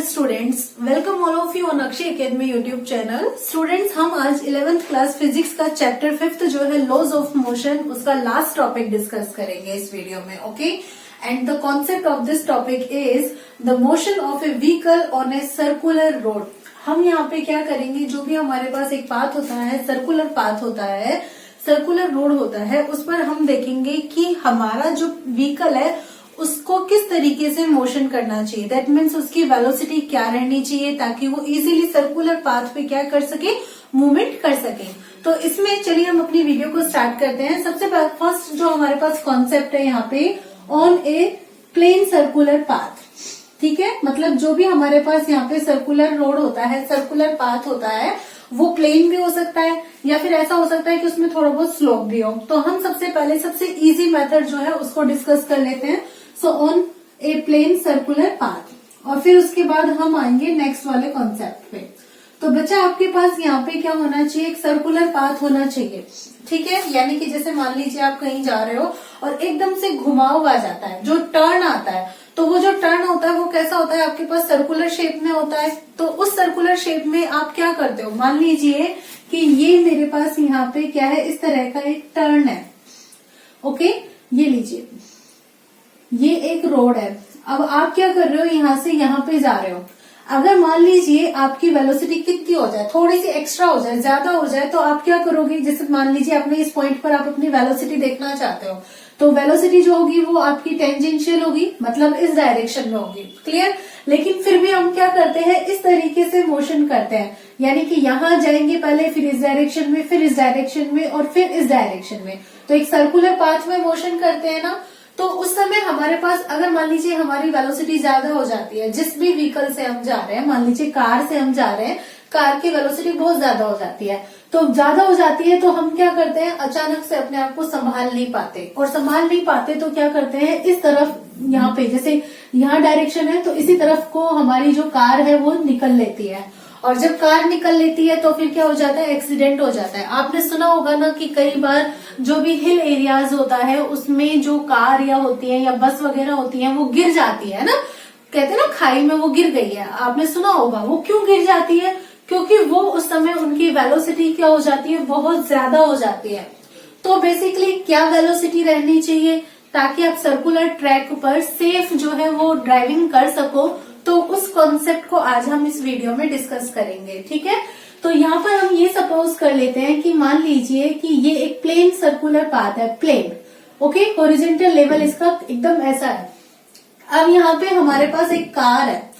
Students, welcome all of you on Akshay academy YouTube channel. Students, हम आज 11th class physics का chapter 5 जो है लॉज ऑफ मोशन, उसका लास्ट टॉपिक डिस्कस करेंगे इस वीडियो में। Okay, and the concept of this topic is the motion of A vehicle on a circular road. हम यहाँ पे क्या करेंगे, जो भी हमारे पास एक पाथ होता है, सर्कुलर पाथ होता है, सर्कुलर रोड होता है, उस पर हम देखेंगे कि हमारा जो व्हीकल है उसको किस तरीके से मोशन करना चाहिए। दैट मीन्स उसकी वेलोसिटी क्या रहनी चाहिए ताकि वो इजीली सर्कुलर पाथ पे क्या कर सके, मूवमेंट कर सके। तो इसमें चलिए हम अपनी वीडियो को स्टार्ट करते हैं। सबसे फर्स्ट जो हमारे पास कॉन्सेप्ट है यहाँ पे, on a plane circular path. ठीक है, मतलब जो भी हमारे पास यहाँ पे सर्कुलर रोड होता है, सर्कुलर पाथ होता है, वो प्लेन भी हो सकता है या फिर ऐसा हो सकता है कि उसमें थोड़ा बहुत स्लोप भी हो। तो हम सबसे पहले सबसे इजी मेथड जो है उसको डिस्कस कर लेते हैं। So on a plane circular path, और फिर उसके बाद हम आएंगे नेक्स्ट वाले कॉन्सेप्ट पे। तो बच्चा आपके पास यहाँ पे क्या होना चाहिए, एक सर्कुलर पाथ होना चाहिए। ठीक है, यानी कि जैसे मान लीजिए आप कहीं जा रहे हो और एकदम से घुमाव आ जाता है, जो टर्न आता है, तो वो जो टर्न होता है वो कैसा होता है, आपके पास सर्कुलर शेप में होता है। तो उस सर्कुलर शेप में आप क्या करते हो, मान लीजिए कि ये मेरे पास यहाँ पे क्या है, इस तरह का एक टर्न है। ओके, ये लीजिए, ये एक रोड है। अब आप क्या कर रहे हो, यहाँ से यहाँ पे जा रहे हो। अगर मान लीजिए आपकी वेलोसिटी कितनी हो जाए, थोड़ी सी एक्स्ट्रा हो जाए, ज्यादा हो जाए, तो आप क्या करोगे, जैसे मान लीजिए आपने इस पॉइंट पर आप अपनी वेलोसिटी देखना चाहते हो, तो वेलोसिटी जो होगी वो आपकी टेंजेंशियल होगी, मतलब इस डायरेक्शन में होगी। क्लियर। लेकिन फिर भी हम क्या करते हैं, इस तरीके से मोशन करते हैं, यानी कि यहाँ जाएंगे पहले, फिर इस डायरेक्शन में, फिर इस डायरेक्शन में, और फिर इस डायरेक्शन में। तो एक सर्कुलर पाथ में मोशन करते हैं ना, तो उस समय हमारे पास अगर मान लीजिए हमारी वेलोसिटी ज्यादा हो जाती है, जिस भी व्हीकल से हम जा रहे हैं, मान लीजिए कार से हम जा रहे हैं, कार की वेलोसिटी बहुत ज्यादा हो जाती है, तो ज्यादा हो जाती है तो हम क्या करते हैं, अचानक से अपने आप को संभाल नहीं पाते, और संभाल नहीं पाते तो क्या करते हैं, इस तरफ यहाँ पे जैसे यहाँ डायरेक्शन है तो इसी तरफ को हमारी जो कार है वो निकल लेती है, और जब कार निकल लेती है तो फिर क्या हो जाता है, एक्सीडेंट हो जाता है। आपने सुना होगा ना कि कई बार जो भी हिल एरियाज होता है उसमें जो कार या होती है या बस वगैरह होती है वो गिर जाती है ना, कहते हैं ना खाई में वो गिर गई है, आपने सुना होगा। वो क्यों गिर जाती है, क्योंकि वो उस समय उनकी वेलोसिटी क्या हो जाती है, बहुत ज्यादा हो जाती है। तो बेसिकली क्या वेलोसिटी रहनी चाहिए ताकि आप सर्कुलर ट्रैक पर सेफ जो है वो ड्राइविंग कर सको, तो उस कॉन्सेप्ट को आज हम इस वीडियो में डिस्कस करेंगे। ठीक है, तो यहाँ पर हम ये सपोज कर लेते हैं कि मान लीजिए कि ये एक प्लेन सर्कुलर पाथ है, प्लेन। ओके, हॉरिजॉन्टल लेवल इसका एकदम ऐसा है। अब यहाँ पे हमारे पास एक कार है,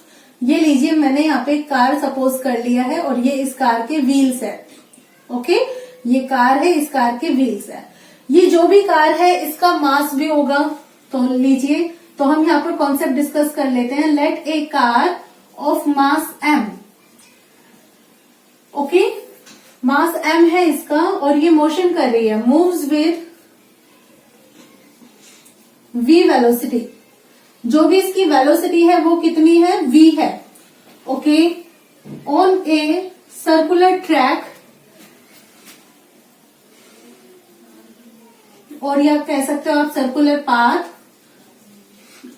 ये लीजिए मैंने यहाँ पे एक कार सपोज कर लिया है, और ये इस कार के व्हील्स है। ओके, ये कार है, इस कार के व्हील्स है। ये जो भी कार है इसका मास भी होगा। तो लीजिए, तो हम यहाँ पर कॉन्सेप्ट डिस्कस कर लेते हैं। Let a car of mass m। Okay, mass m है इसका, और ये मोशन कर रही है, मूव्स विद v वेलोसिटी। जो भी इसकी वेलोसिटी है वो कितनी है, v है। Okay, on a circular track, और या कह सकते हो आप circular path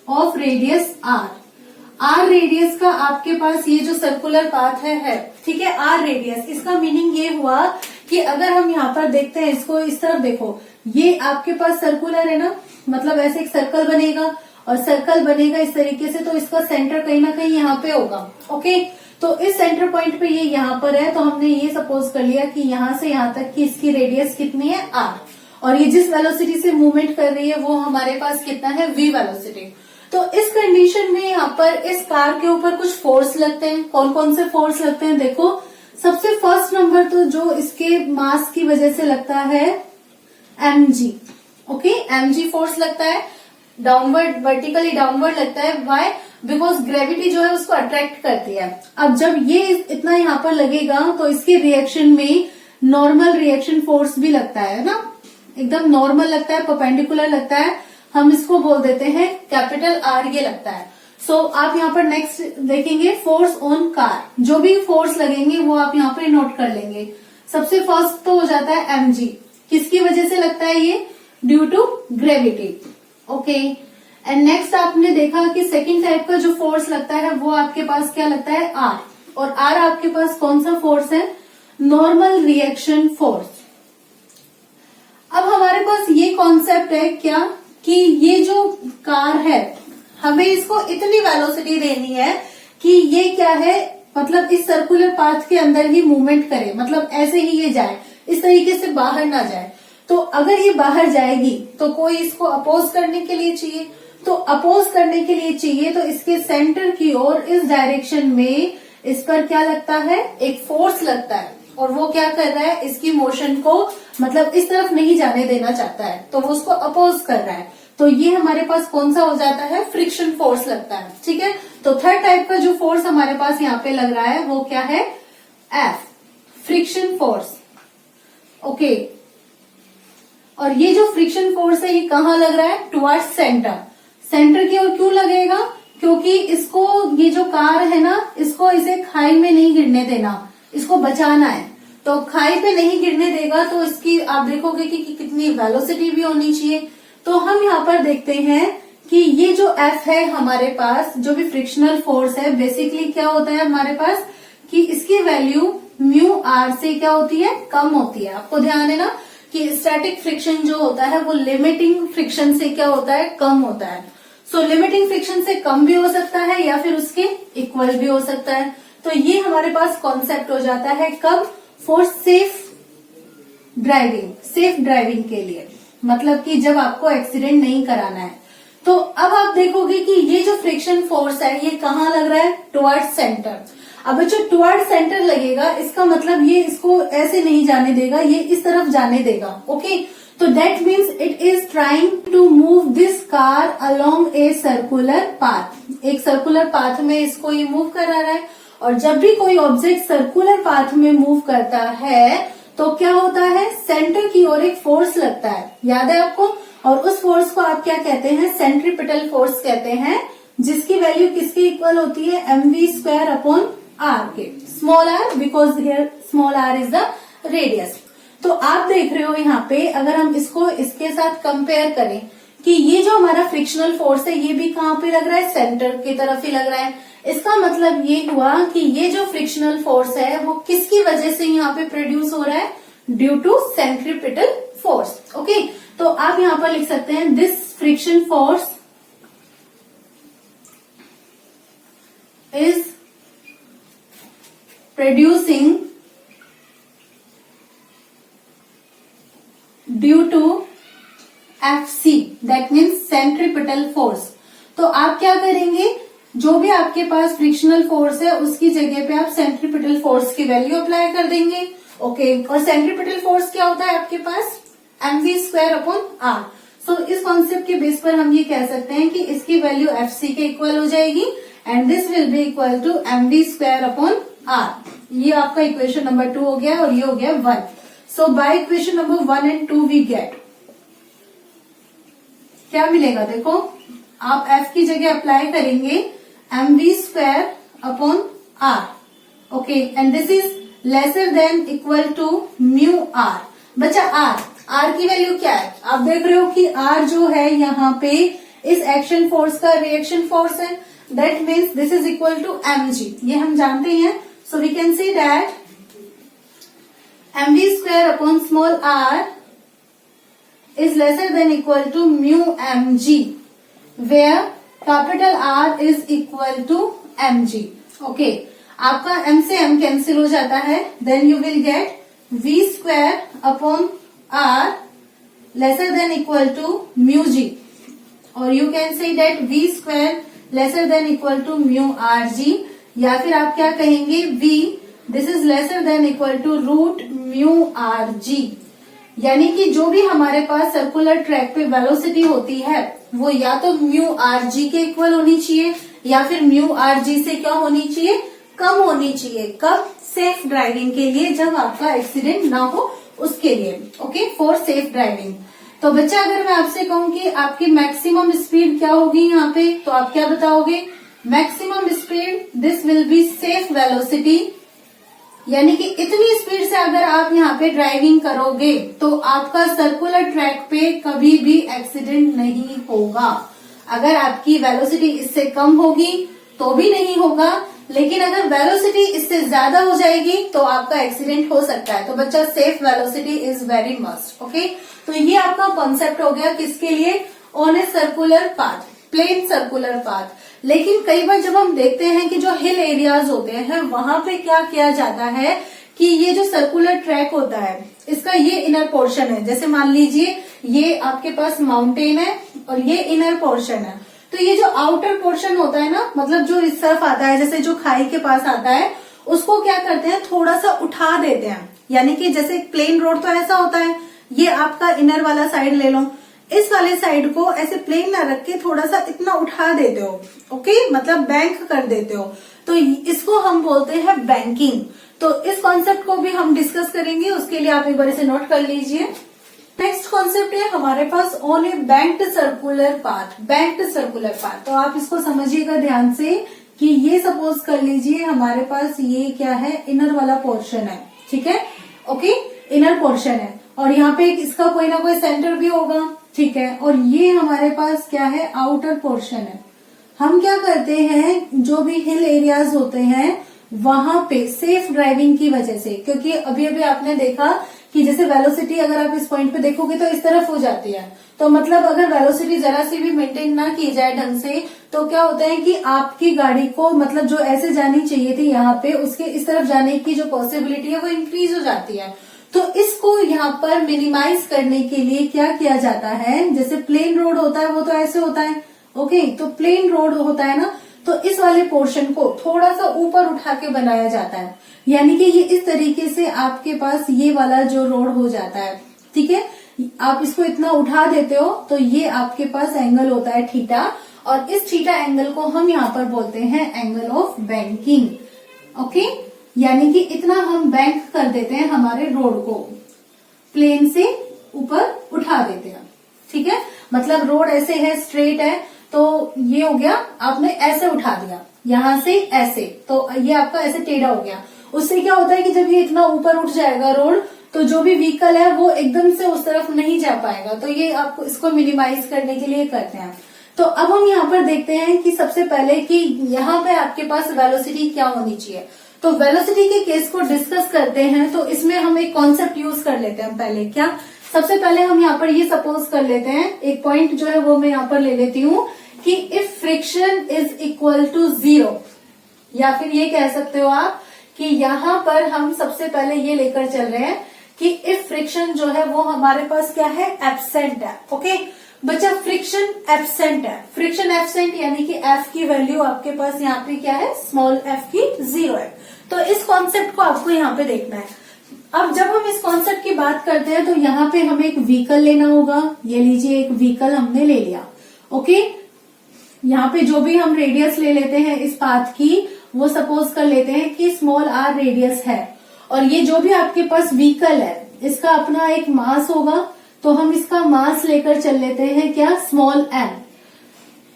of radius r radius का आपके पास ये जो सर्कुलर पाथ है। ठीक है, r रेडियस, इसका मीनिंग ये हुआ कि अगर हम यहाँ पर देखते हैं इसको, इस तरफ देखो, ये आपके पास सर्कुलर है ना, मतलब ऐसे एक सर्कल बनेगा, और सर्कल बनेगा इस तरीके से, तो इसका सेंटर कहीं ना कहीं यहाँ पे होगा। ओके, तो इस सेंटर पॉइंट पे ये यहाँ पर है, तो हमने ये सपोज कर लिया कि यहाँ से यहाँ तक की इसकी रेडियस कितनी है, r, और ये जिस वेलोसिटी से मूवमेंट कर रही है वो हमारे पास कितना है, v वेलोसिटी। तो इस कंडीशन में यहाँ पर इस कार के ऊपर कुछ फोर्स लगते हैं। कौन कौन से फोर्स लगते हैं, देखो, सबसे फर्स्ट नंबर तो जो इसके मास की वजह से लगता है mg। ओके, mg फोर्स लगता है, डाउनवर्ड, वर्टिकली डाउनवर्ड लगता है। व्हाई, बिकॉज ग्रेविटी जो है उसको अट्रैक्ट करती है। अब जब ये इतना यहाँ पर लगेगा तो इसके रिएक्शन में नॉर्मल रिएक्शन फोर्स भी लगता है ना, एकदम नॉर्मल लगता है, परपेंडिकुलर लगता है, हम इसको बोल देते हैं कैपिटल R, ये लगता है। सो आप यहाँ पर नेक्स्ट देखेंगे फोर्स ऑन कार, जो भी फोर्स लगेंगे वो आप यहाँ पर नोट कर लेंगे। सबसे फर्स्ट तो हो जाता है mg, किसकी वजह से लगता है ये, due to gravity. Okay, and next आपने देखा कि सेकंड टाइप का जो फोर्स लगता है वो आपके पास क्या लगता है, आर। और आर आपके पास कौन सा फोर्स है, नॉर्मल रिएक्शन फोर्स। अब हमारे पास ये कॉन्सेप्ट है क्या कि ये जो कार है हमें इसको इतनी वेलोसिटी देनी है कि ये क्या है, मतलब इस सर्कुलर पाथ के अंदर ही मूवमेंट करे, मतलब ऐसे ही ये जाए, इस तरीके से बाहर ना जाए। तो अगर ये बाहर जाएगी तो कोई इसको अपोज करने के लिए चाहिए, तो अपोज करने के लिए चाहिए तो इसके सेंटर की ओर इस डायरेक्शन में इस पर क्या लगता है, एक फोर्स लगता है। और वो क्या कर रहा है, इसकी मोशन को मतलब इस तरफ नहीं जाने देना चाहता है, तो वो उसको अपोज कर रहा है। तो ये हमारे पास कौन सा हो जाता है, फ्रिक्शन फोर्स लगता है। ठीक है, तो थर्ड टाइप का जो फोर्स हमारे पास यहाँ पे लग रहा है वो क्या है, एफ, फ्रिक्शन फोर्स। ओके, और ये जो फ्रिक्शन फोर्स है ये कहाँ लग रहा है, टुवर्ड्स सेंटर। सेंटर की ओर क्यों लगेगा, क्योंकि इसको ये जो कार है ना, इसको इसे खाई में नहीं गिरने देना, इसको बचाना है। तो खाई पे नहीं गिरने देगा तो इसकी आप देखोगे कि कितनी वेलोसिटी भी होनी चाहिए। तो हम यहाँ पर देखते हैं कि ये जो एफ है हमारे पास, जो भी फ्रिक्शनल फोर्स है, बेसिकली क्या होता है हमारे पास कि इसकी वैल्यू म्यू आर से क्या होती है, कम होती है। आपको ध्यान है ना कि स्टैटिक फ्रिक्शन जो होता है वो लिमिटिंग फ्रिक्शन से क्या होता है, कम होता है। सो लिमिटिंग फ्रिक्शन से कम भी हो सकता है या फिर उसके इक्वल भी हो सकता है। तो ये हमारे पास कॉन्सेप्ट हो जाता है कब, for safe driving, safe driving के लिए, मतलब कि जब आपको एक्सीडेंट नहीं कराना है। तो अब आप देखोगे कि ये जो फ्रिक्शन फोर्स है ये कहाँ लग रहा है, टुवर्ड्स सेंटर। अब जो टुवर्ड्स सेंटर लगेगा इसका मतलब ये इसको ऐसे नहीं जाने देगा, ये इस तरफ जाने देगा। ओके, तो that means it is trying to move this car along a circular path. एक सर्कुलर पाथ में इसको ये मूव करा रहा है। और जब भी कोई ऑब्जेक्ट सर्कुलर पाथ में मूव करता है तो क्या होता है, सेंटर की ओर एक फोर्स लगता है, याद है आपको। और उस फोर्स को आप क्या कहते हैं, सेंट्रीपिटल फोर्स कहते हैं, जिसकी वैल्यू किसके इक्वल होती है, mv² अपॉन आर के। Small R because here small R is the radius. तो आप देख रहे हो यहाँ पे, अगर हम इसको इसके साथ कंपेयर करें कि ये जो हमारा फ्रिक्शनल फोर्स है ये भी कहाँ पे लग रहा है, सेंटर की तरफ ही लग रहा है। इसका मतलब ये हुआ कि ये जो फ्रिक्शनल फोर्स है वो किसकी वजह से यहाँ पे प्रोड्यूस हो रहा है, due to centripetal force. Okay, तो आप यहाँ पर लिख सकते हैं this friction force is producing due to FC, that means centripetal force. तो आप क्या करेंगे, जो भी आपके पास फ्रिक्शनल फोर्स है उसकी जगह पे आप सेंट्रीपिटल फोर्स की वैल्यू अप्लाई कर देंगे। ओके, और सेंट्रीपिटल फोर्स क्या होता है आपके पास, mv² अपॉन आर। सो इस कॉन्सेप्ट के बेस पर हम ये कह सकते हैं कि इसकी वैल्यू FC के इक्वल हो जाएगी and this will be equal to mv² upon R. ये आपका इक्वेशन नंबर 2 हो गया और ये हो गया 1। So by equation number 1 and 2 we get क्या मिलेगा, देखो आप F की जगह अप्लाई करेंगे mv² upon R. Okay, and this is lesser than equal to mu R. बच्चा आर की वैल्यू क्या है, आप देख रहे हो कि आर जो है यहाँ पे इस एक्शन फोर्स का रिएक्शन फोर्स है, that means this is equal to mg, ये हम जानते हैं। So we can see that mv² upon small r is lesser than equal to mu mg, where capital R is equal to mg. Okay, आपका m से m cancel हो जाता है, then you will get v² upon r lesser than equal to mu g, or you can say that v² lesser than equal to mu rg, या फिर आप क्या कहेंगे, v this is lesser than equal to root mu rg। यानी कि जो भी हमारे पास सर्कुलर ट्रैक पे वेलोसिटी होती है वो या तो म्यू आर जी के इक्वल होनी चाहिए या फिर म्यू आर जी से क्या होनी चाहिए, कम होनी चाहिए। कब, सेफ ड्राइविंग के लिए, जब आपका एक्सीडेंट ना हो उसके लिए। Okay, for safe driving. तो बच्चा अगर मैं आपसे कहूँ कि आपकी मैक्सिमम स्पीड क्या होगी यहाँ पे, तो आप क्या बताओगे, maximum speed this will be safe velocity. यानी कि इतनी स्पीड से अगर आप यहाँ पे ड्राइविंग करोगे तो आपका सर्कुलर ट्रैक पे कभी भी एक्सीडेंट नहीं होगा। अगर आपकी वेलोसिटी इससे कम होगी तो भी नहीं होगा, लेकिन अगर वेलोसिटी इससे ज्यादा हो जाएगी तो आपका एक्सीडेंट हो सकता है। तो बच्चा safe velocity is very must. Okay, तो ये आपका कॉन्सेप्ट हो गया किसके लिए, on a circular path, plane circular path. लेकिन कई बार जब हम देखते हैं कि जो हिल एरियाज होते हैं वहां पे क्या किया जाता है कि ये जो सर्कुलर ट्रैक होता है इसका ये इनर पोर्शन है, जैसे मान लीजिए ये आपके पास माउंटेन है और ये इनर पोर्शन है, तो ये जो आउटर पोर्शन होता है ना, मतलब जो इस तरफ आता है, जैसे जो खाई के पास आता है, उसको क्या करते हैं थोड़ा सा उठा देते हैं। यानी कि जैसे प्लेन रोड तो ऐसा होता है, ये आपका इनर वाला साइड ले लो, इस वाले साइड को ऐसे प्लेन ना रख के थोड़ा सा इतना उठा देते हो। ओके, मतलब बैंक कर देते हो, तो इसको हम बोलते हैं बैंकिंग। तो इस कॉन्सेप्ट को भी हम डिस्कस करेंगे, उसके लिए आप एक बार इसे नोट कर लीजिए। नेक्स्ट कॉन्सेप्ट है हमारे pass on A banked circular path, banked circular path. तो आप इसको समझिएगा ध्यान से कि ये सपोज कर लीजिए हमारे पास ये क्या है, इनर वाला पोर्शन है, ठीक है, ओके, इनर पोर्शन है और यहाँ पे इसका कोई ना कोई सेंटर भी होगा, ठीक है, और ये हमारे पास क्या है, आउटर पोर्शन है। हम क्या करते हैं, जो भी हिल एरियाज होते हैं वहां पे सेफ ड्राइविंग की वजह से, क्योंकि अभी अभी आपने देखा कि जैसे वेलोसिटी अगर आप इस पॉइंट पे देखोगे तो इस तरफ हो जाती है, तो मतलब अगर वेलोसिटी जरा सी भी मेंटेन ना की जाए ढंग से तो क्या होता है कि आपकी गाड़ी को मतलब जो ऐसे जानी चाहिए थी यहाँ पे, उसके इस तरफ जाने की जो पॉसिबिलिटी है वो इंक्रीज हो जाती है। तो इसको यहाँ पर मिनिमाइज करने के लिए क्या किया जाता है, जैसे प्लेन रोड होता है वो तो ऐसे होता है, ओके, तो प्लेन रोड होता है ना, तो इस वाले पोर्शन को थोड़ा सा ऊपर उठा के बनाया जाता है, यानी कि ये इस तरीके से आपके पास ये वाला जो रोड हो जाता है, ठीक है, आप इसको इतना उठा देते हो तो ये आपके पास एंगल होता है थीटा, और इस थीटा एंगल को हम यहाँ पर बोलते हैं एंगल ऑफ बैंकिंग। ओके, यानी कि इतना हम बैंक कर देते हैं, हमारे रोड को प्लेन से ऊपर उठा देते हैं, ठीक है, मतलब रोड ऐसे है, स्ट्रेट है, तो ये हो गया, आपने ऐसे उठा दिया यहां से ऐसे, तो ये आपका ऐसे टेढ़ा हो गया। उससे क्या होता है कि जब ये इतना ऊपर उठ जाएगा रोड, तो जो भी व्हीकल है वो एकदम से उस तरफ नहीं जा पाएगा, तो ये आपको इसको मिनिमाइज करने के लिए करते हैं। तो अब हम यहाँ पर देखते हैं कि सबसे पहले कि यहाँ पे आपके पास वेलोसिटी क्या होनी चाहिए। तो वेलोसिटी के केस को डिस्कस करते हैं, तो इसमें हम एक कॉन्सेप्ट यूज कर लेते हैं। पहले क्या, सबसे पहले हम यहाँ पर ये सपोज कर लेते हैं, एक पॉइंट जो है वो मैं यहाँ पर ले लेती हूँ कि if friction is equal to 0, या फिर ये कह सकते हो आप कि यहाँ पर हम सबसे पहले ये लेकर चल रहे हैं कि इफ फ्रिक्शन जो है वो हमारे पास क्या है, एब्सेंट है। ओके बच्चा, फ्रिक्शन एब्सेंट है, फ्रिक्शन एब्सेंट यानी कि एफ की वैल्यू आपके पास यहाँ पे क्या है, स्मॉल एफ की 0 है। तो इस कॉन्सेप्ट को आपको यहाँ पे देखना है। अब जब हम इस कॉन्सेप्ट की बात करते हैं तो यहाँ पे हमें एक व्हीकल लेना होगा। ये लीजिए, एक व्हीकल हमने ले लिया। ओके, यहाँ पे जो भी हम रेडियस ले लेते हैं इस पाथ की, वो सपोज कर लेते हैं कि स्मॉल आर रेडियस है, और ये जो भी आपके पास व्हीकल है इसका अपना एक मास होगा, तो हम इसका मास लेकर चल लेते हैं क्या, स्मॉल एम।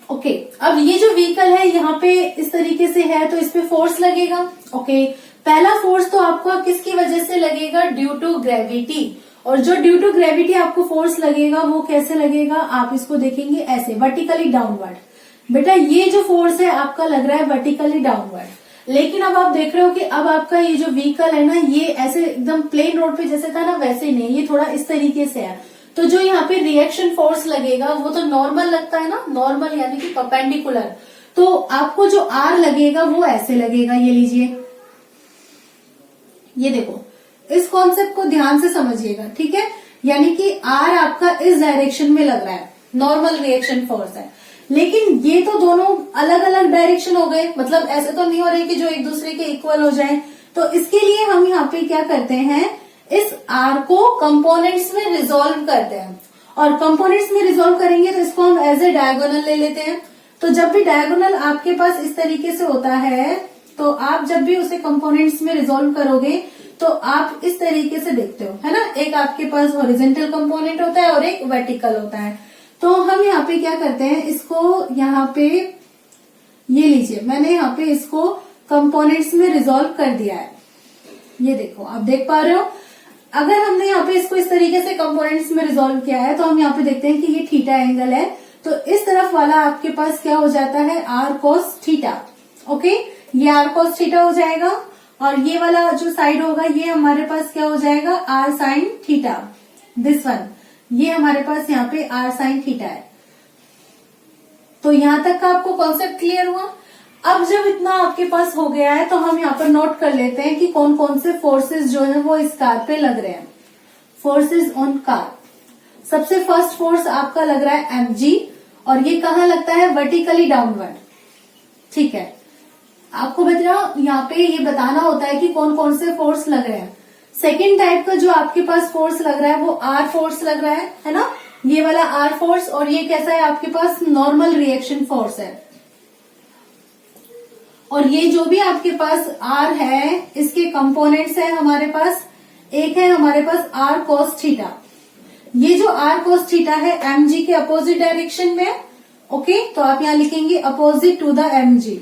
ओके, अब ये जो व्हीकल है यहाँ पे इस तरीके से है, तो इस पे फोर्स लगेगा। ओके, पहला फोर्स तो आपको किसकी वजह से लगेगा, ड्यू टू ग्रेविटी। और जो ड्यू टू ग्रेविटी आपको फोर्स लगेगा वो कैसे लगेगा, आप इसको देखेंगे ऐसे, वर्टिकली डाउनवर्ड। बेटा ये जो फोर्स है आपका लग रहा है वर्टिकली डाउनवर्ड, लेकिन अब आप देख रहे हो कि अब आपका ये जो व्हीकल है ना, ये ऐसे एकदम प्लेन रोड पे जैसे था ना वैसे नहीं, ये थोड़ा इस तरीके से है। तो जो यहाँ पे रिएक्शन फोर्स लगेगा वो तो नॉर्मल लगता है ना, नॉर्मल यानी कि परपेंडिकुलर, तो आपको जो आर लगेगा वो ऐसे लगेगा। ये लीजिए, ये देखो, इस कॉन्सेप्ट को ध्यान से समझिएगा, ठीक है, यानी कि आर आपका इस डायरेक्शन में लग रहा है, नॉर्मल रिएक्शन फोर्स है। लेकिन ये तो दोनों अलग अलग डायरेक्शन हो गए, मतलब ऐसे तो नहीं हो रहे कि जो एक दूसरे के इक्वल हो जाए। तो इसके लिए हम यहाँ पे क्या करते हैं, इस आर को कंपोनेंट्स में रिजोल्व करते हैं, और कंपोनेंट्स में रिजोल्व करेंगे तो इसको हम एज ए डायगोनल ले लेते हैं। तो जब भी डायगोनल आपके पास इस तरीके से होता है, तो आप जब भी उसे कंपोनेंट्स में रिजोल्व करोगे तो आप इस तरीके से देखते हो, है ना, एक आपके पास हॉरिजॉन्टल कंपोनेंट होता है और एक वर्टिकल होता है। तो हम यहाँ पे क्या करते हैं, इसको यहाँ पे ये लीजिए, मैंने यहाँ पे इसको कंपोनेंट्स में रिजोल्व कर दिया है। ये देखो, आप देख पा रहे हो, अगर हमने यहाँ पे इसको इस तरीके से कंपोनेंट्स में रिजोल्व किया है तो हम यहाँ पे देखते हैं कि ये थीटा एंगल है, तो इस तरफ वाला आपके पास क्या हो जाता है, आर कोस थीटा। ओके, ये आर कोस थीटा हो जाएगा और ये वाला जो साइड होगा ये हमारे पास क्या हो जाएगा, R sine theta. This one, ये हमारे पास यहाँ पे आर साइन थीटा है। तो यहां तक का आपको कॉन्सेप्ट क्लियर हुआ। अब जब इतना आपके पास हो गया है तो हम यहाँ पर नोट कर लेते हैं कि कौन कौन से फोर्सेस जो है वो इस कार पे लग रहे हैं। फोर्सेस ऑन कार, सबसे फर्स्ट फोर्स आपका लग रहा है mg और ये कहाँ लगता है, वर्टिकली डाउनवर्ड। ठीक है, आपको बच्चा यहाँ पे ये बताना होता है कि कौन कौन से फोर्स लग रहे हैं। सेकेंड टाइप का जो आपके पास फोर्स लग रहा है वो आर फोर्स लग रहा है ना, ये वाला आर फोर्स। और ये कैसा है आपके पास, नॉर्मल रिएक्शन फोर्स है। और ये जो भी आपके पास आर है इसके कंपोनेंट्स है हमारे पास, एक है हमारे पास आर कोस थीटा। ये जो आर कोस थीटा है mg के अपोजिट डायरेक्शन में। ओके, तो आप यहां लिखेंगे अपोजिट टू द mg।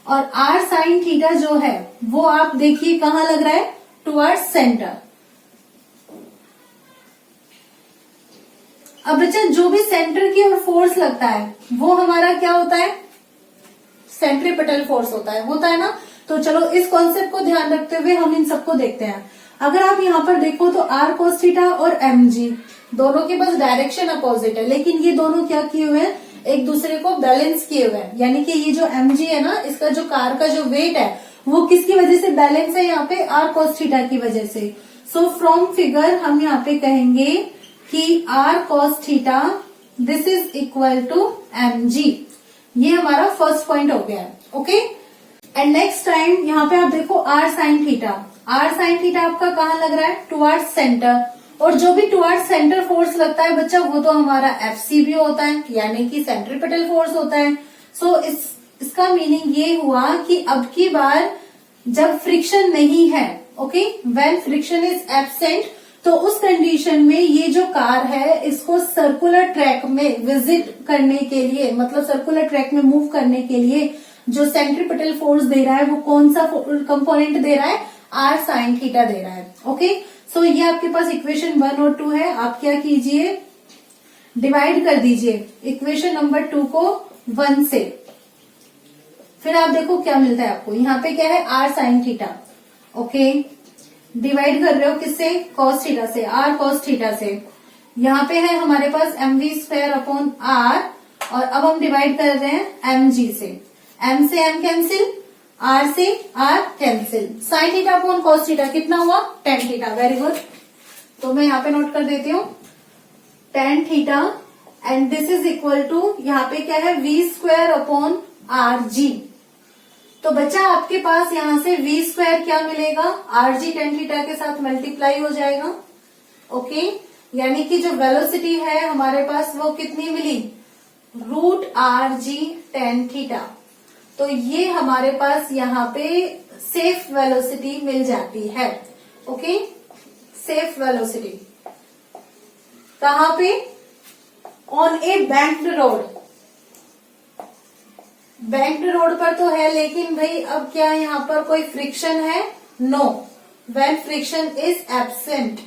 और आर साइन थीटा जो है वो आप देखिए कहां लग रहा है, टुवर्ड्स सेंटर। अब बच्चा जो भी सेंटर की ओर फोर्स लगता है वो हमारा क्या होता है, सेंट्रीपिटल फोर्स होता है ना। तो चलो इस कॉन्सेप्ट को ध्यान रखते हुए हम इन सबको देखते हैं। अगर आप यहाँ पर देखो तो आर कोस थीटा और mg दोनों के पास डायरेक्शन अपोजिट है, लेकिन ये दोनों क्या किए हुए हैं, एक दूसरे को बैलेंस किए हुए हैं। यानी कि ये जो mg है ना, इसका जो कार का जो वेट है वो किसकी वजह से बैलेंस है, यहाँ पे आर कोस थीटा की वजह से। सो फ्रॉम फिगर हम यहाँ पे कहेंगे कि R cos theta this is equal to mg। ये हमारा फर्स्ट पॉइंट हो गया है। ओके, एंड नेक्स्ट टाइम यहाँ पे आप देखो R sine theta. R sine theta आपका कहाँ लग रहा है, टुवर्ड्स सेंटर। और जो भी टुवर्ड्स सेंटर फोर्स लगता है बच्चा वो तो हमारा एफसी भी होता है, यानी कि सेंट्रीपिटल फोर्स होता है। सो इसका मीनिंग ये हुआ कि अब की बार जब फ्रिक्शन नहीं है, okay, when friction is absent, तो उस कंडीशन में ये जो कार है इसको सर्कुलर ट्रैक में विजिट करने के लिए, मतलब सर्कुलर ट्रैक में मूव करने के लिए जो सेंट्रीपिटल फोर्स दे रहा है वो कौन सा कंपोनेंट दे रहा है, आर साइन थीटा दे रहा है। ओके, सो ये आपके पास इक्वेशन 1 और 2 है। आप क्या कीजिए, डिवाइड कर दीजिए इक्वेशन नंबर 2 को 1 से। फिर आप देखो क्या मिलता है आपको। यहाँ पे क्या है, R sine theta. Okay, divide कर रहे हो किससे, कॉस थीटा से, आर कॉस थीटा से। यहाँ पे है हमारे पास mv² अपॉन आर, और अब हम डिवाइड कर रहे हैं mg से। m से m कैंसिल, r से r cancel. Sine theta upon cos theta कितना हुआ, tan थीटा। वेरी गुड, तो मैं यहाँ पे नोट कर देती हूँ tan theta, and this is equal to, यहाँ पे क्या है, v² अपॉन rg। तो बच्चा आपके पास यहाँ से v² क्या मिलेगा, rg tan थीटा के साथ मल्टीप्लाई हो जाएगा। ओके, यानी कि जो वेलोसिटी है हमारे पास वो कितनी मिली, √rg tan थीटा। तो ये हमारे पास यहाँ पे सेफ वेलोसिटी मिल जाती है। ओके, सेफ वेलोसिटी कहाँ पे, on A banked road. Banked road पर तो है, लेकिन भाई अब क्या यहाँ पर कोई फ्रिक्शन है, no. When friction is absent,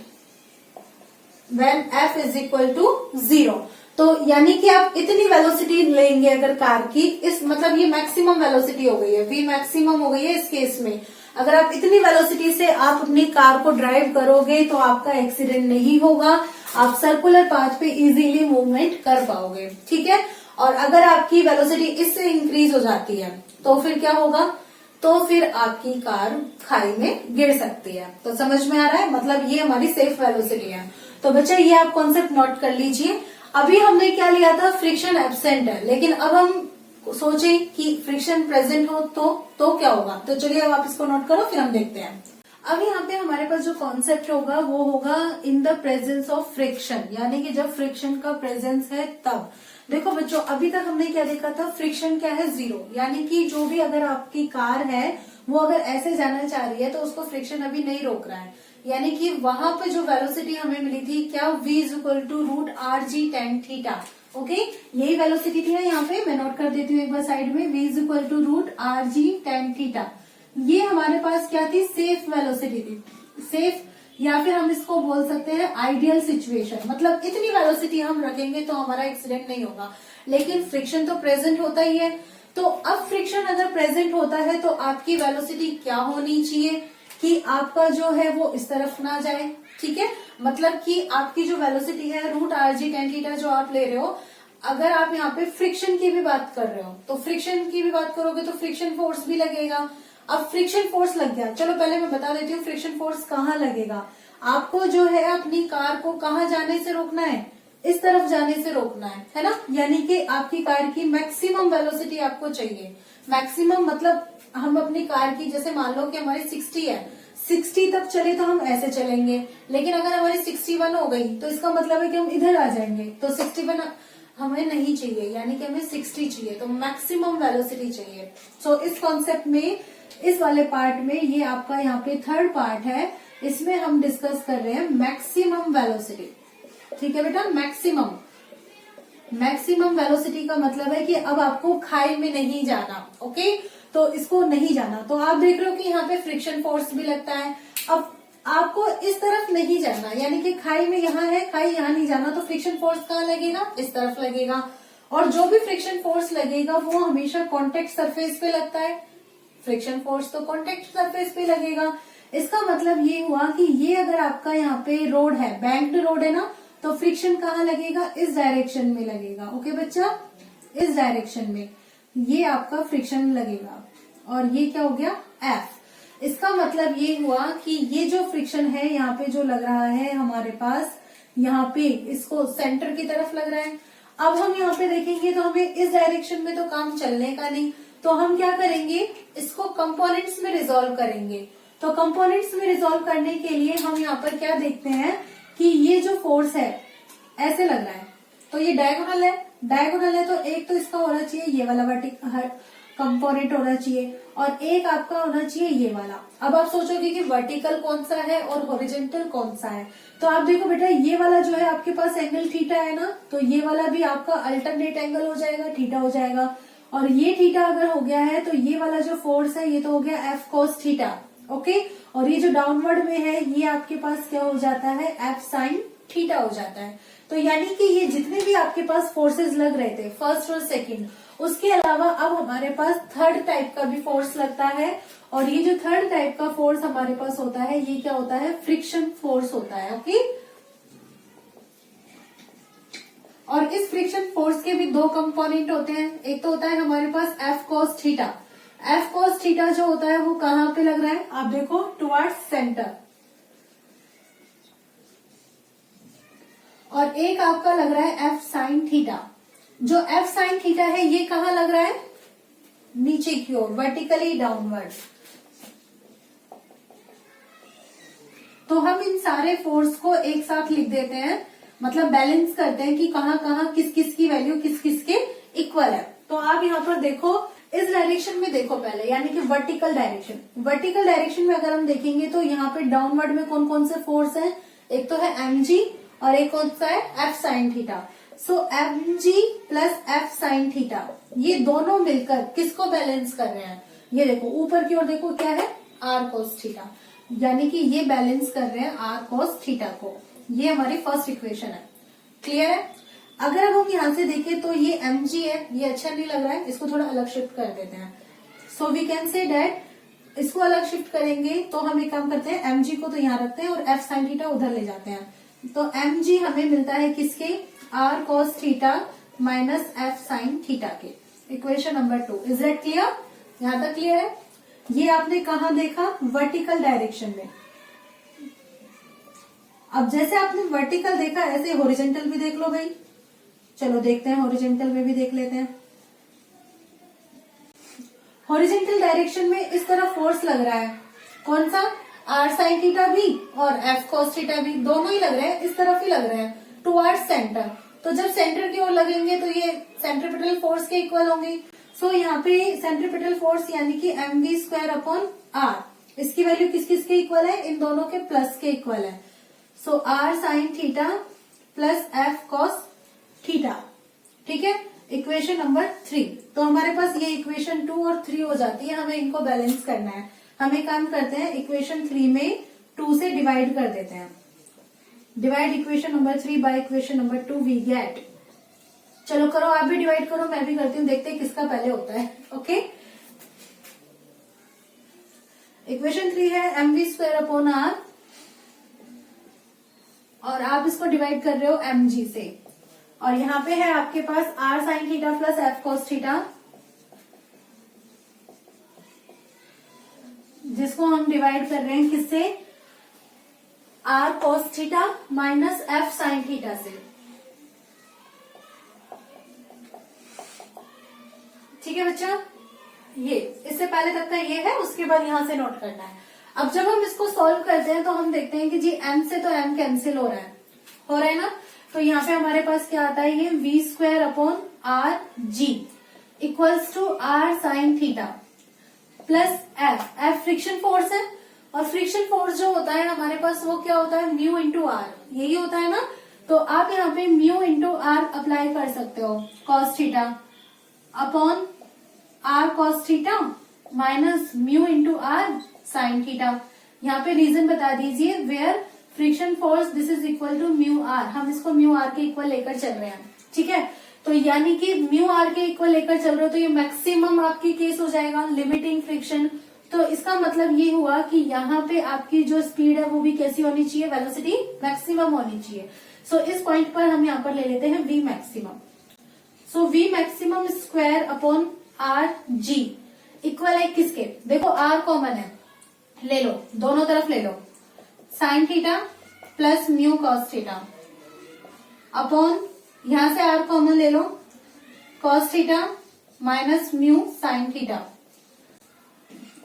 when f is equal to 0। तो यानी कि आप इतनी वेलोसिटी लेंगे अगर कार की, इस मतलब ये मैक्सिमम वेलोसिटी हो गई है, v मैक्सिमम हो गई है इस केस में। अगर आप इतनी वेलोसिटी से आप अपनी कार को ड्राइव करोगे तो आपका एक्सीडेंट नहीं होगा, आप सर्कुलर पाथ पे इजीली मूवमेंट कर पाओगे। ठीक है, और अगर आपकी वेलोसिटी इससे इंक्रीज हो जाती है तो फिर क्या होगा, तो फिर आपकी कार खाई में गिर सकती है। तो समझ में आ रहा है, मतलब ये हमारी सेफ वेलोसिटी है। तो बच्चा ये आप कॉन्सेप्ट नोट कर लीजिए। अभी हमने क्या लिया था, फ्रिक्शन एब्सेंट है, लेकिन अब हम सोचें कि फ्रिक्शन प्रेजेंट हो तो क्या होगा। तो चलिए अब आप इसको नोट करो, फिर हम देखते हैं। अब यहाँ पे हमारे पास जो कॉन्सेप्ट होगा वो होगा in the presence of friction, यानी कि जब फ्रिक्शन का प्रेजेंस है तब। देखो बच्चों, अभी तक हमने क्या देखा था, फ्रिक्शन क्या है, 0। यानी कि जो भी अगर आपकी कार है वो अगर ऐसे जाना चाह रही है तो उसको फ्रिक्शन अभी नहीं रोक रहा है। यानी कि वहां पे जो वेलोसिटी हमें मिली थी क्या, v is equal to √rg tan theta. Okay, यही वेलोसिटी थी ना, यहाँ पे मैं नोट कर देती हूँ एक बार साइड में, v is equal to √rg tan theta. ये हमारे पास क्या थी, सेफ वेलोसिटी थी। सेफ या फिर हम इसको बोल सकते हैं आइडियल सिचुएशन, मतलब इतनी वेलोसिटी हम रखेंगे तो हमारा एक्सीडेंट नहीं होगा। लेकिन फ्रिक्शन तो प्रेजेंट होता ही है, तो अब फ्रिक्शन अगर प्रेजेंट होता है तो आपकी वेलोसिटी क्या होनी चाहिए कि आपका जो है वो इस तरफ ना जाए, ठीक है। मतलब कि आपकी जो वेलोसिटी है √rg tan थीटा जो आप ले रहे हो, अगर आप यहाँ पे फ्रिक्शन की भी बात कर रहे हो तो फ्रिक्शन की भी बात करोगे तो फ्रिक्शन फोर्स भी लगेगा। अब फ्रिक्शन फोर्स लग गया, चलो पहले मैं बता देती हूँ फ्रिक्शन फोर्स कहाँ लगेगा। आपको जो है अपनी कार को कहाँ जाने से रोकना है, इस तरफ जाने से रोकना है ना। यानी कि आपकी कार की मैक्सिमम वेलोसिटी आपको चाहिए। मैक्सिमम मतलब हम अपनी कार की, जैसे मान लो कि हमारी 60 है, 60 तक चले तो हम ऐसे चलेंगे, लेकिन अगर हमारी 61 हो गई तो इसका मतलब है कि हम इधर आ जाएंगे, तो 61 हमें नहीं चाहिए, यानी कि हमें 60 चाहिए, तो मैक्सिमम वेलोसिटी चाहिए। सो इस कॉन्सेप्ट में, इस वाले पार्ट में, ये आपका यहाँ पे थर्ड पार्ट है, इसमें हम डिस्कस कर रहे हैं मैक्सिमम वेलोसिटी, ठीक है बेटा। मैक्सिमम वेलोसिटी का मतलब है कि अब आपको खाई में नहीं जाना, ओके, तो इसको नहीं जाना। तो आप देख रहे हो कि यहाँ पे फ्रिक्शन फोर्स भी लगता है। अब आपको इस तरफ नहीं जाना, यानी कि खाई में यहाँ है, खाई यहाँ नहीं जाना, तो फ्रिक्शन फोर्स कहाँ लगेगा, इस तरफ लगेगा। और जो भी फ्रिक्शन फोर्स लगेगा वो हमेशा कॉन्टेक्ट सरफेस पे लगता है। फ्रिक्शन फोर्स तो कॉन्टेक्ट सरफेस पे लगेगा। इसका मतलब ये हुआ कि ये अगर आपका यहाँ पे रोड है, बैंक्ड रोड है ना, तो फ्रिक्शन कहाँ लगेगा, इस डायरेक्शन में लगेगा, ओके बच्चा, इस डायरेक्शन में ये आपका फ्रिक्शन लगेगा। और ये क्या हो गया, एफ। इसका मतलब ये हुआ कि ये जो फ्रिक्शन है यहाँ पे जो लग रहा है हमारे पास, यहाँ पे इसको सेंटर की तरफ लग रहा है। अब हम यहाँ पे देखेंगे तो हमें इस डायरेक्शन में तो काम चलने का नहीं, तो हम क्या करेंगे, इसको कंपोनेंट्स में रिजॉल्व करेंगे। तो कंपोनेंट्स में रिजॉल्व करने के लिए हम यहाँ पर क्या देखते हैं कि ये जो फोर्स है ऐसे लग रहा है, तो ये डायगोनल है, डायगोनल है, तो एक तो इसका होना चाहिए ये वाला वर्टिकल कंपोनेंट होना चाहिए, और एक आपका होना चाहिए ये वाला। अब आप सोचोगे कि वर्टिकल कौन सा है और हॉरिजॉन्टल कौन सा है, तो आप देखो बेटा ये वाला जो है आपके पास एंगल थीटा है ना, तो ये वाला भी आपका अल्टरनेट एंगल हो जाएगा, थीटा हो जाएगा। और ये थीटा अगर हो गया है तो ये वाला जो फोर्स है ये तो हो गया एफ कॉस थीटा, ओके। और ये जो डाउनवर्ड में है ये आपके पास क्या हो जाता है, एफ साइन थीटा हो जाता है। तो यानी कि ये जितने भी आपके पास फोर्सेस लग रहे थे फर्स्ट और सेकंड, उसके अलावा अब हमारे पास थर्ड टाइप का भी फोर्स लगता है। और ये जो थर्ड टाइप का फोर्स हमारे पास होता है ये क्या होता है, फ्रिक्शन फोर्स होता है, ओके। और इस फ्रिक्शन फोर्स के भी दो कंपोनेंट होते हैं, एक तो होता है हमारे पास F cos theta. F cos theta जो होता है वो कहाँ पे लग रहा है, आप देखो टुवर्ड्स सेंटर। और एक आपका लग रहा है एफ साइन थीटा। जो एफ साइन थीटा है ये कहाँ लग रहा है, नीचे की ओर, वर्टिकली डाउनवर्ड। तो हम इन सारे फोर्स को एक साथ लिख देते हैं, मतलब बैलेंस करते हैं कि कहाँ कहाँ किस किस की वैल्यू किस किस के इक्वल है। तो आप यहाँ पर देखो, इस डायरेक्शन में देखो पहले, यानी कि वर्टिकल डायरेक्शन। वर्टिकल डायरेक्शन में अगर हम देखेंगे तो यहाँ पे डाउनवर्ड में कौन कौन से फोर्स हैं, एक तो है mg और एक कौन सा है एफ साइन थीटा। सो mg plus F sine theta ये दोनों मिलकर किसको बैलेंस कर रहे हैं, ये देखो ऊपर की ओर देखो क्या है, आर कोस थीटा, यानी कि ये बैलेंस कर रहे हैं आर कोस थीटा को। ये हमारी फर्स्ट इक्वेशन है, क्लियर है। अगर अब हम यहाँ से देखें तो ये mg है, ये अच्छा नहीं लग रहा है, इसको थोड़ा अलग शिफ्ट कर देते हैं। So we can say that इसको अलग शिफ्ट करेंगे तो हम एक काम करते हैं, mg को तो यहाँ रखते हैं और एफ साइन थीटा उधर ले जाते हैं। तो mg हमें मिलता है किसके, R cos theta minus F sine theta के। Equation number 2, is that clear, यहाँ तक क्लियर है। ये आपने कहाँ देखा, वर्टिकल डायरेक्शन में। अब जैसे आपने वर्टिकल देखा ऐसे हॉरिजॉन्टल भी देख लो भाई, चलो देखते हैं हॉरिजॉन्टल में भी देख लेते हैं। हॉरिजॉन्टल डायरेक्शन में इस तरफ फोर्स लग रहा है, कौन सा, आर साइन थीटा भी और एफ कॉस थीटा भी, दोनों ही लग रहे हैं, इस तरफ ही लग रहे हैं टुवर्ड्स सेंटर। तो जब सेंटर की ओर लगेंगे तो ये सेंट्रीपिटल फोर्स के इक्वल होंगे। सो यहाँ पे सेंट्रीपिटल फोर्स यानी कि mv स्क्वायर अपॉन आर, इसकी वैल्यू किस किस के इक्वल है, इन दोनों के प्लस के इक्वल है। So R sine theta plus F cos theta, ठीक है, इक्वेशन नंबर 3। तो हमारे पास ये इक्वेशन 2 और 3 हो जाती है, हमें इनको बैलेंस करना है। हम एक काम करते हैं, इक्वेशन 3 में 2 से डिवाइड कर देते हैं। Divide equation number 3 by equation number 2 we get. चलो करो, आप भी डिवाइड करो, मैं भी करती हूँ, देखते हैं किसका पहले होता है। ओके, इक्वेशन 3 है mv² अपॉन r, और आप इसको डिवाइड कर रहे हो mg से, और यहाँ पे है आपके पास r sin theta plus f cos theta, जिसको हम डिवाइड कर रहे हैं किससे, r cos theta minus f sin theta से। ठीक है बच्चा, ये इससे पहले तक का ये है, उसके बाद यहां से नोट करना है। अब जब हम इसको सॉल्व करते हैं तो हम देखते हैं कि जी m से तो m कैंसिल हो रहा है ना, तो यहाँ पे हमारे पास क्या आता है, ये v² upon r g equals to r sin theta plus f friction force है, और फ्रिक्शन फोर्स जो होता है हमारे पास वो क्या होता है, म्यू इंटू आर, यही होता है ना। तो आप यहाँ पे म्यू इंटू आर अप्लाई कर सकते हो, cos theta upon r cos theta minus mu into R sin theta. यहाँ पे रीजन बता दीजिए, where friction force this is equal to mu R, हम इसको म्यू आर के इक्वल लेकर चल रहे हैं। ठीक है, तो यानी कि म्यू आर के इक्वल लेकर चल रहे हो तो ये मैक्सिमम आपकी केस हो जाएगा, लिमिटिंग फ्रिक्शन। तो इसका मतलब ये हुआ कि यहाँ पे आपकी जो स्पीड है वो भी कैसी होनी चाहिए, वेलोसिटी मैक्सिमम होनी चाहिए। सो इस पॉइंट पर हम यहाँ पर ले लेते हैं we maximum. So we maximum square upon R ji equal है किसके, देखो आर कॉमन है, ले लो, दोनों तरफ ले लो, sine theta plus mu cos theta upon, यहां से आर कॉमन ले लो, cos theta minus mu sine theta,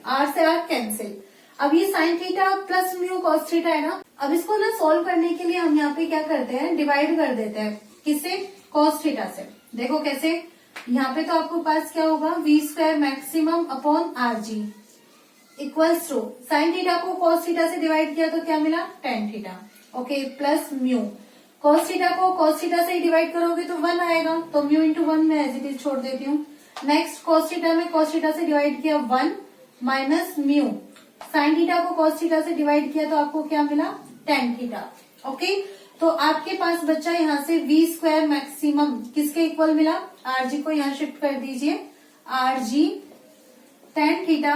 R से आर कैंसिल। अब ये sine theta plus mu cos theta है ना, अब इसको ना सॉल्व करने के लिए हम यहाँ पे क्या करते हैं, डिवाइड कर देते हैं, किससे, कॉस थीटा से। देखो कैसे, यहाँ पे तो आपको पास क्या होगा, v² maximum upon R G equals to, sine theta को कॉस थीटा से डिवाइड किया तो क्या मिला, tan theta, okay, plus mu, cos theta को कॉस थीटा से डिवाइड करोगे तो 1 आएगा, तो म्यू इंटू 1 में एज इट इज छोड़ देती हूँ। नेक्स्ट कॉस थीटा में कॉस थीटा से डिवाइड किया 1 माइनस म्यू, साइन थीटा को कॉस थीटा से डिवाइड किया तो आपको क्या मिला, टेन थीटा। ओके, तो आपके पास बच्चा यहाँ से v² मैक्सिमम किसके इक्वल मिला, rg को यहाँ शिफ्ट कर दीजिए, rg tan theta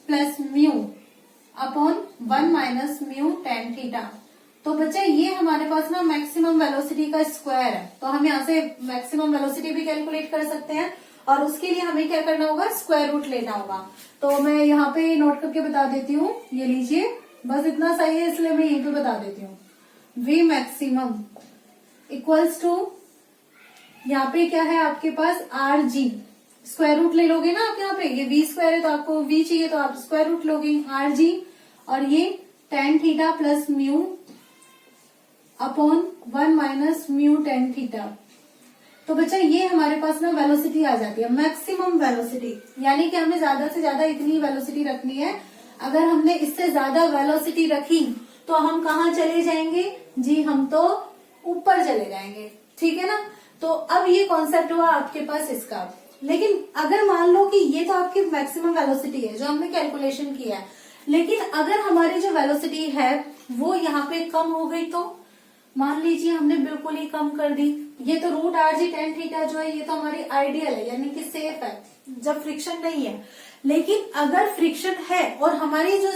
plus mu upon 1 minus mu tan theta. तो बच्चा ये हमारे पास ना मैक्सिमम वेलोसिटी का स्क्वायर है, तो हम यहाँ से मैक्सिमम वेलोसिटी भी कैलकुलेट कर सकते हैं, और उसके लिए हमें क्या करना होगा, स्क्वायर रूट लेना होगा। तो मैं यहाँ पे नोट करके बता देती हूँ, ये लीजिए, बस इतना सही है इसलिए मैं यहीं पे बता देती हूँ, v मैक्सिमम इक्वल्स टू, यहाँ पे क्या है आपके पास आर जी, स्क्वायर रूट ले लोगे ना आप, यहाँ पे ये v² है तो आपको v चाहिए तो आप स्क्वायर रूट लोगे, आर जी, और ये tan theta plus mu upon 1 minus mu tan theta. तो बच्चा ये हमारे पास ना वेलोसिटी आ जाती है, मैक्सिमम वेलोसिटी, यानी कि हमें ज्यादा से ज्यादा इतनी वेलोसिटी रखनी है। अगर हमने इससे ज्यादा वेलोसिटी रखी तो हम कहाँ चले जाएंगे जी, हम तो ऊपर चले जाएंगे। ठीक है ना, तो अब ये कॉन्सेप्ट हुआ आपके पास इसका। लेकिन अगर मान लो कि ये तो आपकी मैक्सिमम वेलोसिटी है जो हमने कैलकुलेशन किया है, लेकिन अगर हमारी जो वेलोसिटी है वो यहाँ पे कम हो गई, तो मान लीजिए हमने बिल्कुल ही कम कर दी, ये तो root R G tan theta जो है ये तो हमारी आइडियल है, यानी कि सेफ है जब फ्रिक्शन नहीं है। लेकिन अगर फ्रिक्शन है और हमारी जो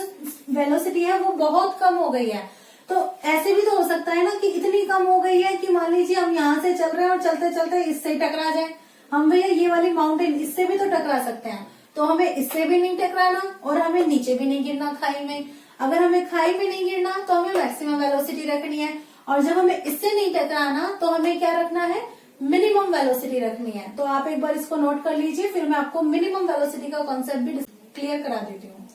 वेलोसिटी है वो बहुत कम हो गई है, तो ऐसे भी तो हो सकता है ना कि इतनी कम हो गई है कि मान लीजिए हम यहाँ से चल रहे हैं और चलते चलते इससे टकरा जाए, हम भैया ये वाली माउंटेन इससे भी तो टकरा सकते हैं, तो हमें इससे भी नहीं टकराना और हमें नीचे भी नहीं गिरना खाई में। अगर हमें खाई में नहीं गिरना तो हमें मैक्सिमम वेलोसिटी रखनी है, और जब हमें इससे नहीं टकराना तो हमें क्या रखना है, मिनिमम वेलोसिटी रखनी है। तो आप एक बार इसको नोट कर लीजिए, फिर मैं आपको मिनिमम वेलोसिटी का कॉन्सेप्ट भी क्लियर करा देती हूँ।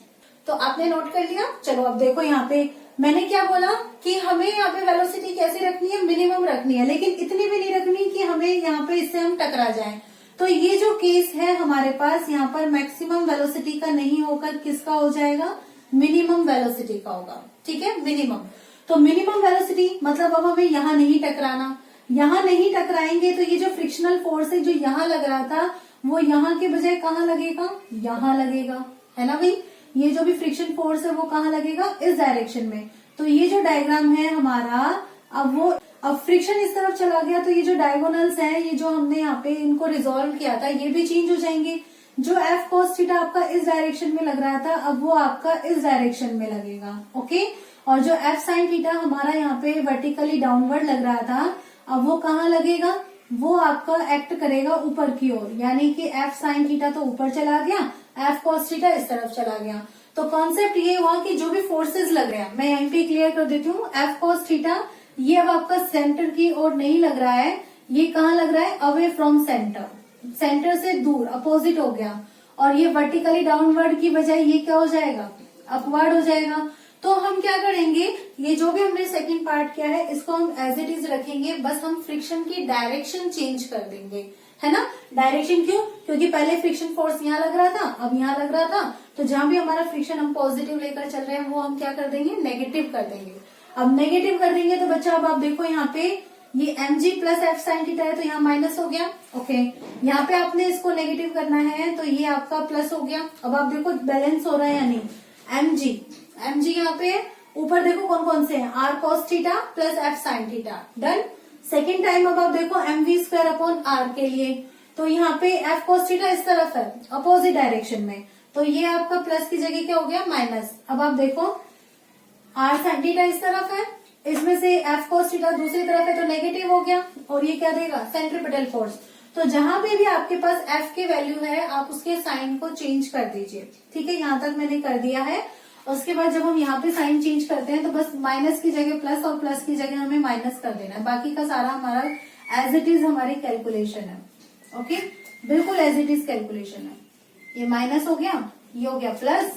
तो आपने नोट कर लिया, चलो अब देखो यहाँ पे मैंने क्या बोला कि हमें यहाँ पे वेलोसिटी कैसे रखनी है, मिनिमम रखनी है, लेकिन इतनी भी नहीं रखनी कि हमें यहाँ पे इससे हम टकरा जाएं। तो ये जो केस है हमारे पास यहाँ पर मैक्सिमम वेलोसिटी का नहीं होकर किसका हो जाएगा, मिनिमम वेलोसिटी का होगा। ठीक है, मिनिमम। तो मिनिमम वेलोसिटी मतलब अब हमें यहाँ नहीं टकराना, यहाँ नहीं टकराएंगे तो ये जो फ्रिक्शनल फोर्स है जो यहाँ लग रहा था वो यहाँ के बजाय कहाँ लगेगा, यहाँ लगेगा, है ना भाई। ये जो भी फ्रिक्शन फोर्स है वो कहाँ लगेगा, इस डायरेक्शन में। तो ये जो डायग्राम है हमारा, अब फ्रिक्शन इस तरफ चला गया तो ये जो डायगोनल्स है, ये जो हमने यहाँ पे इनको रिजोल्व किया था, ये भी चेंज हो जाएंगे। जो एफ कोस थीटा आपका इस डायरेक्शन में लग रहा था, अब वो आपका इस डायरेक्शन में लगेगा। ओके, और जो एफ साइन थीटा हमारा यहाँ पे वर्टिकली डाउनवर्ड लग रहा था, अब वो कहाँ लगेगा, वो आपका एक्ट करेगा ऊपर की ओर, यानी कि एफ साइन थीटा तो ऊपर चला गया, एफ कोस थीटा इस तरफ चला गया। तो कॉन्सेप्ट ये हुआ कि जो भी फोर्सेस लग रहे हैं, मैं यहीं पे क्लियर कर देती हूँ, एफ कोस थीटा ये अब आपका सेंटर की ओर नहीं लग रहा है, ये कहाँ लग रहा है, अवे फ्रॉम सेंटर, सेंटर से दूर, अपोजिट हो गया। और ये वर्टिकली डाउनवर्ड की बजाय ये क्या हो जाएगा, अपवर्ड हो जाएगा। तो हम क्या करेंगे, ये जो भी हमने सेकंड पार्ट किया है इसको हम एज इट इज रखेंगे, बस हम फ्रिक्शन की डायरेक्शन चेंज कर देंगे, है ना। डायरेक्शन क्यों, क्योंकि पहले फ्रिक्शन फोर्स यहाँ लग रहा था, अब यहाँ लग रहा था, तो जहां भी हमारा फ्रिक्शन हम पॉजिटिव लेकर चल रहे हैं वो हम क्या कर देंगे, नेगेटिव कर देंगे। अब नेगेटिव कर देंगे तो बच्चा अब आप देखो यहाँ पे ये mg plus F sine theta है तो यहाँ माइनस हो गया। ओके, यहाँ पे आपने इसको नेगेटिव करना है तो ये आपका प्लस हो गया। अब आप देखो बैलेंस हो रहा है या नहीं, mg यहाँ पे ऊपर देखो कौन कौन से हैं, R cos theta plus F sine theta, done. Second time अब आप देखो mv स्क्वायर अपॉन आर के लिए, तो यहाँ पे एफ कॉस थीटा इस तरफ है अपोजिट डायरेक्शन में, तो ये आपका प्लस की जगह क्या हो गया, माइनस। अब आप देखो आर साइन थीटा इस तरफ है, इसमें से एफ कोस थीटा दूसरी तरफ है तो नेगेटिव हो गया, और ये क्या देगा, सेंट्रीपिटल फोर्स। तो जहां पे भी आपके पास एफ की वैल्यू है आप उसके साइन को चेंज कर दीजिए, ठीक है, यहाँ तक मैंने कर दिया है। उसके बाद जब हम यहाँ पे साइन चेंज करते हैं तो बस माइनस की जगह प्लस और प्लस की जगह हमें माइनस कर देना है, बाकी का सारा हमारा एज इट इज हमारी कैलकुलेशन है। ओके, बिल्कुल एज इट इज कैलकुलेशन है। ये माइनस हो गया, ये हो गया प्लस,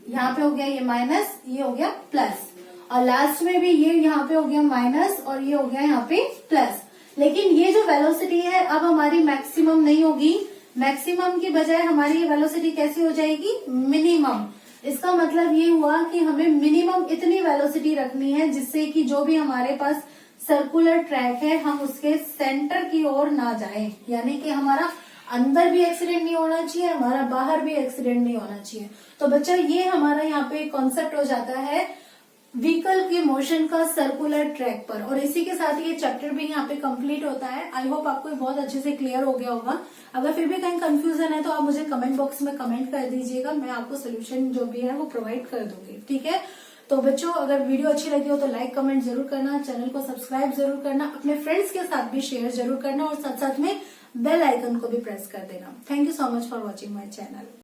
यहाँ पे हो गया ये माइनस, ये हो गया प्लस, और लास्ट में भी ये यहाँ पे हो गया माइनस और ये हो गया यहाँ पे प्लस। लेकिन ये जो वेलोसिटी है अब हमारी मैक्सिमम नहीं होगी, मैक्सिमम की बजाय हमारी ये वेलोसिटी कैसी हो जाएगी, मिनिमम। इसका मतलब ये हुआ कि हमें मिनिमम इतनी वेलोसिटी रखनी है जिससे कि जो भी हमारे पास सर्कुलर ट्रैक है हम उसके सेंटर की ओर ना जाए, यानी कि हमारा अंदर भी एक्सीडेंट नहीं होना चाहिए, हमारा बाहर भी एक्सीडेंट नहीं होना चाहिए। तो बच्चा ये हमारा यहाँ पे कॉन्सेप्ट हो जाता है व्हीकल के मोशन का सर्कुलर ट्रैक पर, और इसी के साथ ये चैप्टर भी यहाँ पे कंप्लीट होता है। आई होप आपको ये बहुत अच्छे से क्लियर हो गया होगा। अगर फिर भी कहीं कंफ्यूजन है तो आप मुझे कमेंट बॉक्स में कमेंट कर दीजिएगा, मैं आपको सोल्यूशन जो भी है वो प्रोवाइड कर दूंगी, ठीक है। तो बच्चों अगर वीडियो अच्छी लगी हो तो लाइक कमेंट जरूर करना, चैनल को सब्सक्राइब जरूर करना, अपने फ्रेंड्स के साथ भी शेयर जरूर करना, और साथ साथ में बेल आइकन को भी प्रेस कर देना। Thank you so much for watching my channel.